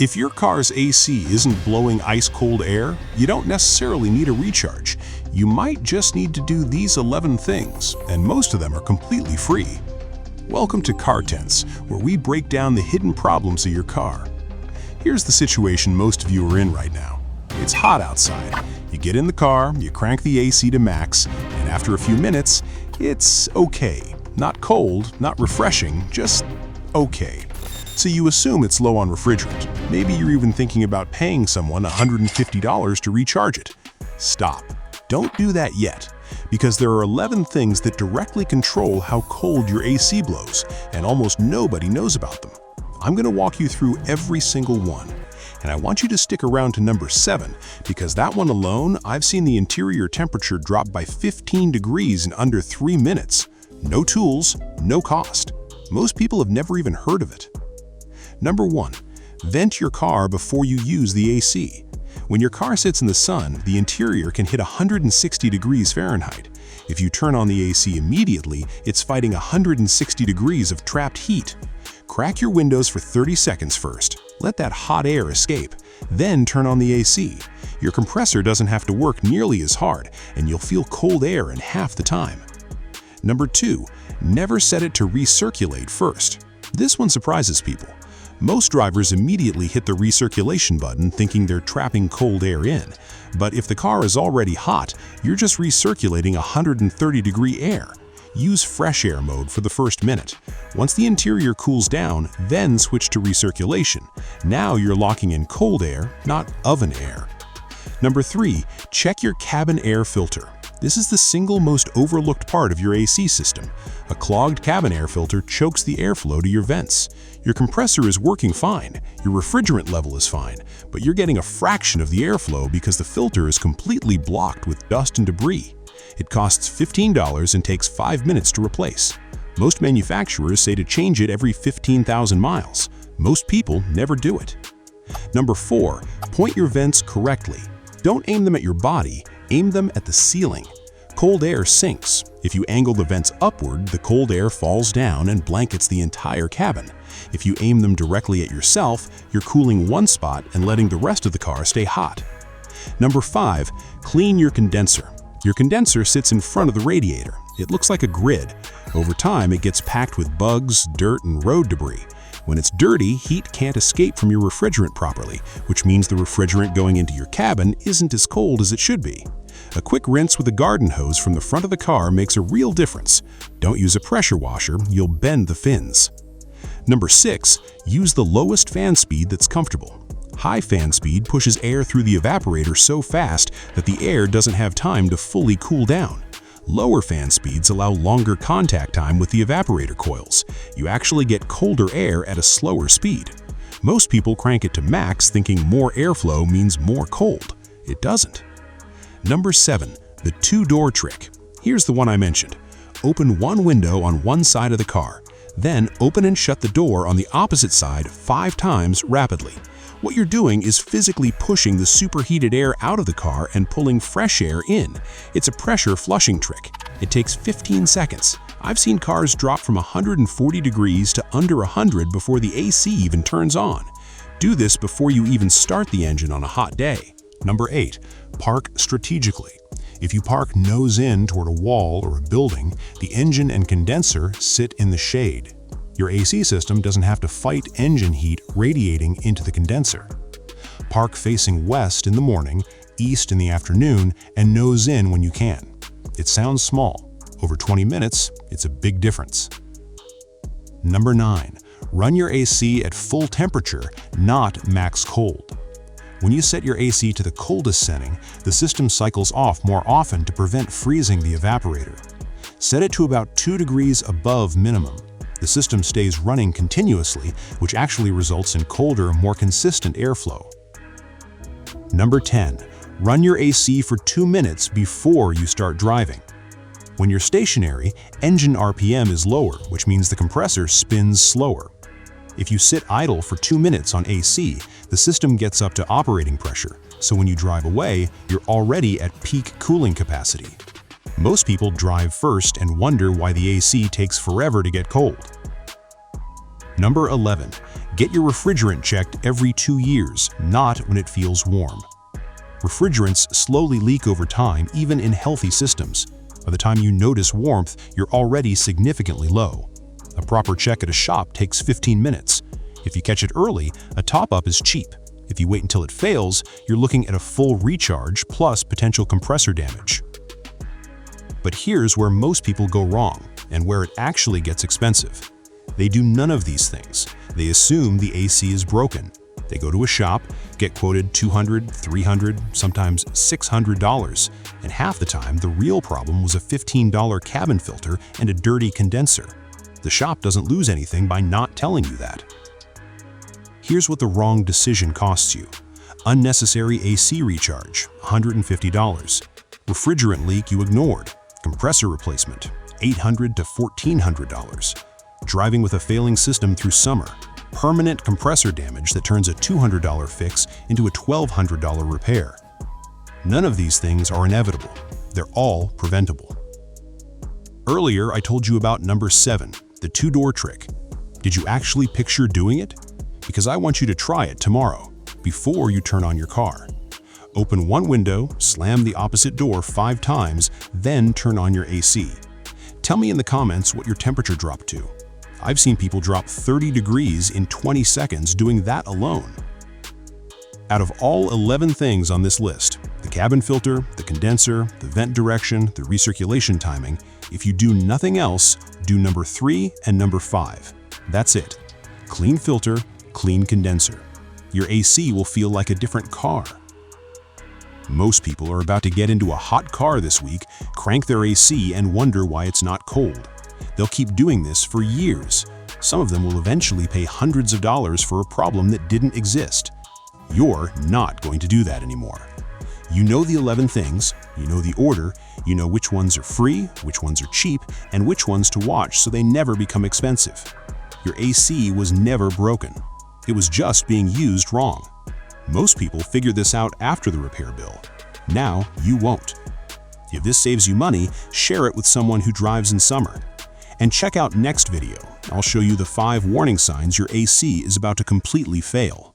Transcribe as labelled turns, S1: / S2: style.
S1: If your car's AC isn't blowing ice-cold air, you don't necessarily need a recharge. You might just need to do these 11 things, and most of them are completely free. Welcome to Cartence, where we break down the hidden problems of your car. Here's the situation most of you are in right now. It's hot outside. You get in the car, you crank the AC to max, and after a few minutes, it's okay. Not cold, not refreshing, just okay. So you assume it's low on refrigerant. Maybe you're even thinking about paying someone $150 to recharge it. Stop. Don't do that yet, because there are 11 things that directly control how cold your AC blows, and almost nobody knows about them. I'm going to walk you through every single one. And I want you to stick around to number 7, because that one alone, I've seen the interior temperature drop by 15 degrees in under 3 minutes. No tools, no cost. Most people have never even heard of it. Number 1. Vent your car before you use the AC. When your car sits in the sun, the interior can hit 160 degrees Fahrenheit. If you turn on the AC immediately, it's fighting 160 degrees of trapped heat. Crack your windows for 30 seconds first. Let that hot air escape. Then turn on the AC. Your compressor doesn't have to work nearly as hard, and you'll feel cold air in half the time. Number 2. Never set it to recirculate first. This one surprises people. Most drivers immediately hit the recirculation button thinking they're trapping cold air in. But if the car is already hot, you're just recirculating 130-degree air. Use fresh air mode for the first minute. Once the interior cools down, then switch to recirculation. Now you're locking in cold air, not oven air. Number 3. Check your cabin air filter. This is the single most overlooked part of your AC system. A clogged cabin air filter chokes the airflow to your vents. Your compressor is working fine, your refrigerant level is fine, but you're getting a fraction of the airflow because the filter is completely blocked with dust and debris. It costs $15 and takes 5 minutes to replace. Most manufacturers say to change it every 15,000 miles. Most people never do it. Number 4. Point your vents correctly. Don't aim them at your body, aim them at the ceiling. Cold air sinks. If you angle the vents upward, the cold air falls down and blankets the entire cabin. If you aim them directly at yourself, you're cooling one spot and letting the rest of the car stay hot. Number 5. Clean your condenser. Your condenser sits in front of the radiator. It looks like a grid. Over time, it gets packed with bugs, dirt, and road debris. When it's dirty, heat can't escape from your refrigerant properly, which means the refrigerant going into your cabin isn't as cold as it should be. A quick rinse with a garden hose from the front of the car makes a real difference. Don't use a pressure washer, you'll bend the fins. Number 6. Use the lowest fan speed that's comfortable. High fan speed pushes air through the evaporator so fast that the air doesn't have time to fully cool down. Lower fan speeds allow longer contact time with the evaporator coils. You actually get colder air at a slower speed. Most people crank it to max thinking more airflow means more cold. It doesn't. Number 7. The two-door trick. Here's the one I mentioned. Open one window on one side of the car. Then open and shut the door on the opposite side 5 times rapidly. What you're doing is physically pushing the superheated air out of the car and pulling fresh air in. It's a pressure flushing trick. It takes 15 seconds. I've seen cars drop from 140 degrees to under 100 before the AC even turns on. Do this before you even start the engine on a hot day. Number 8. Park strategically. If you park nose in toward a wall or a building, the engine and condenser sit in the shade. Your AC system doesn't have to fight engine heat radiating into the condenser. Park facing west in the morning, east in the afternoon, and nose in when you can. It sounds small. Over 20 minutes, it's a big difference. Number 9. Run your AC at full temperature, not max cold. When you set your AC to the coldest setting, the system cycles off more often to prevent freezing the evaporator. Set it to about 2 degrees above minimum. The system stays running continuously, which actually results in colder, more consistent airflow. Number 10. Run your AC for 2 minutes before you start driving. When you're stationary, engine RPM is lower, which means the compressor spins slower. If you sit idle for 2 minutes on AC, the system gets up to operating pressure, so when you drive away, you're already at peak cooling capacity. Most people drive first and wonder why the AC takes forever to get cold. Number 11. Get your refrigerant checked every 2 years, not when it feels warm. Refrigerants slowly leak over time, even in healthy systems. By the time you notice warmth, you're already significantly low. A proper check at a shop takes 15 minutes. If you catch it early, a top-up is cheap. If you wait until it fails, you're looking at a full recharge plus potential compressor damage. But here's where most people go wrong, and where it actually gets expensive. They do none of these things. They assume the AC is broken. They go to a shop, get quoted $200, $300, sometimes $600, and half the time the real problem was a $15 cabin filter and a dirty condenser. The shop doesn't lose anything by not telling you that. Here's what the wrong decision costs you. Unnecessary AC recharge, $150. Refrigerant leak you ignored. Compressor replacement, $800 to $1,400. Driving with a failing system through summer. Permanent compressor damage that turns a $200 fix into a $1,200 repair. None of these things are inevitable. They're all preventable. Earlier, I told you about number 7, the 2-door trick. Did you actually picture doing it? Because I want you to try it tomorrow, before you turn on your car. Open one window, slam the opposite door 5 times, then turn on your AC. Tell me in the comments what your temperature dropped to. I've seen people drop 30 degrees in 20 seconds doing that alone. Out of all 11 things on this list, the cabin filter, the condenser, the vent direction, the recirculation timing, if you do nothing else, do number 3 and number 5. That's it. Clean filter, clean condenser. Your AC will feel like a different car. Most people are about to get into a hot car this week, crank their AC, and wonder why it's not cold. They'll keep doing this for years. Some of them will eventually pay hundreds of dollars for a problem that didn't exist. You're not going to do that anymore. You know the 11 things, you know the order, you know which ones are free, which ones are cheap, and which ones to watch so they never become expensive. Your AC was never broken. It was just being used wrong. Most people figure this out after the repair bill. Now you won't. If this saves you money, share it with someone who drives in summer. And check out next video. I'll show you the 5 warning signs your AC is about to completely fail.